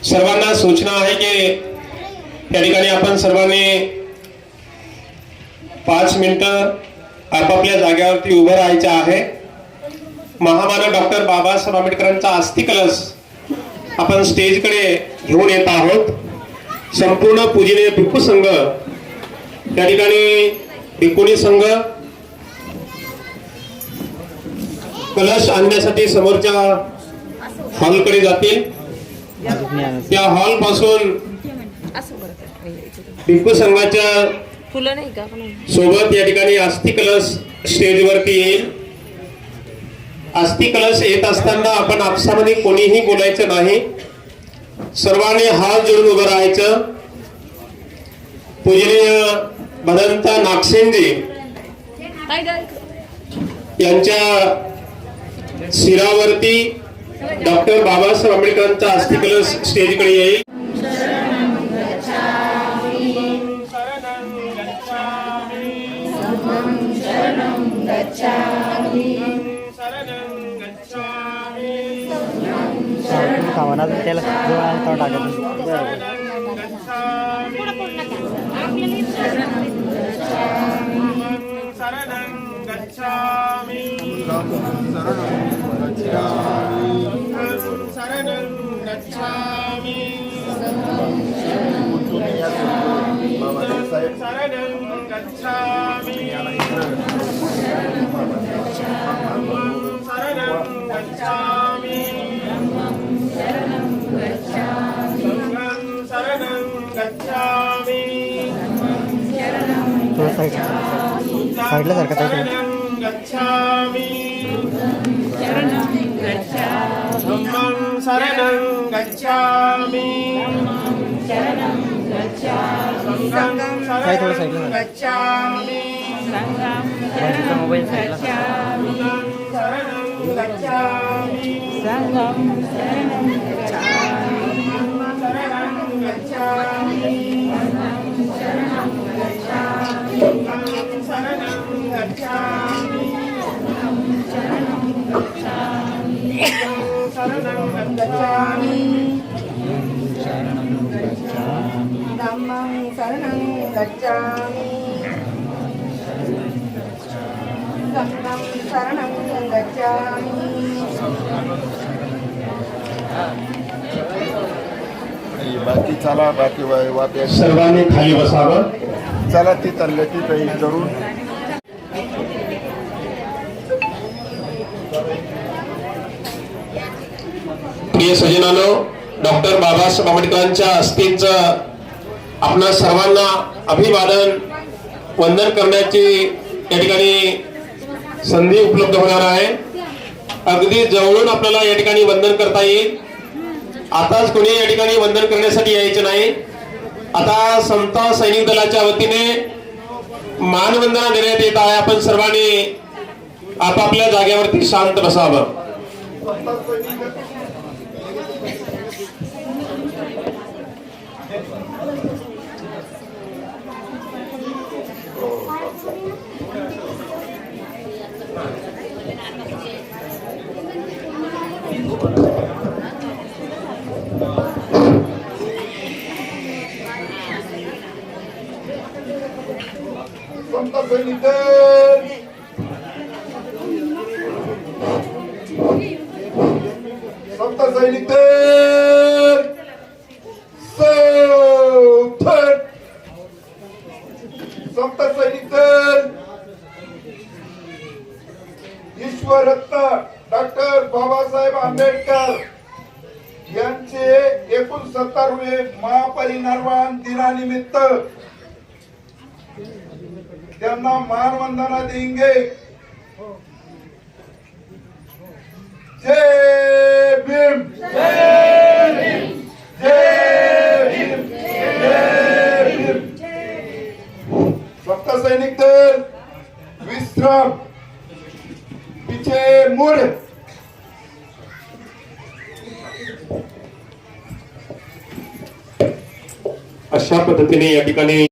सर्वांना सूचना आहे की त्या ठिकाणी आपण सर्वांनी 5 मिनिटं आपापल्या जागेवरती उभं राहायचं आहे। महामानव डॉक्टर बाबासाहेब आंबेडकरांचा अस्थि कलश आपण स्टेजकडे घेऊन येत आहोत। संपूर्ण पूजनीय भिक्खू संघ त्या ठिकाणी भिक्खुनी संघ कलश आणण्यासाठी समोरच्या हॉलकडे जातील। त्या हॉल पासून भिक्खू संघाच्या फुलं नाही का सोबत या ठिकाणी अस्थि कलश स्टेजवरती येईल। अस्थि कलश येत असताना आपण आपसामध्ये कोणीही बोलायचं नाही, सर्वांनी हात जोडून उभं राहायचं। पूजनीय भदंत नागसेनजी यांच्या शिरावरती डॉक्टर बाबासाहेब आंबेडकरांचा अस्थि कलश स्टेजकडे येईल। त्याला साईडला सारखा मोबाईल धम्मं शरणं गच्छामि संघं शरणं गच्छामि। बाकी चला बाकी वाटे सर्वांनी खाली बसावं। चला ती तल्ल्याची तयारी करून प्रिय सजनानो, डॉक्टर बाबासाहेब आंबेडकरांच्या अस्थिंचं आपणा सर्वांना अभिवादन वंदन करण्याची या ठिकाणी संधी उपलब्ध होणार आहे। अगदी जवळून आपल्याला या ठिकाणी वंदन करता येईल। आताच कोणी या ठिकाणी वंदन करण्यासाठी यायचे नाही। आता समता सैनिक दलाच्या वतीने मानवंदना देण्यात येत आहे। आपण सर्वांनी आपापल्या जागेवरती शांत बसावं। समता सैनिक दल समता सैनिक दल ईश्वररत्न डॉक्टर बाबासाहेब आंबेडकर यांचे 69वे महापरिनिर्वाण दिनानिमित्त त्यांना मानवंदना देंगे। जय भीम, जय भीम, जय भीम, जय भीम। समता सैनिक दल विश्राम, पीछे मुड़। अशा पद्धतीने या ठिकाणी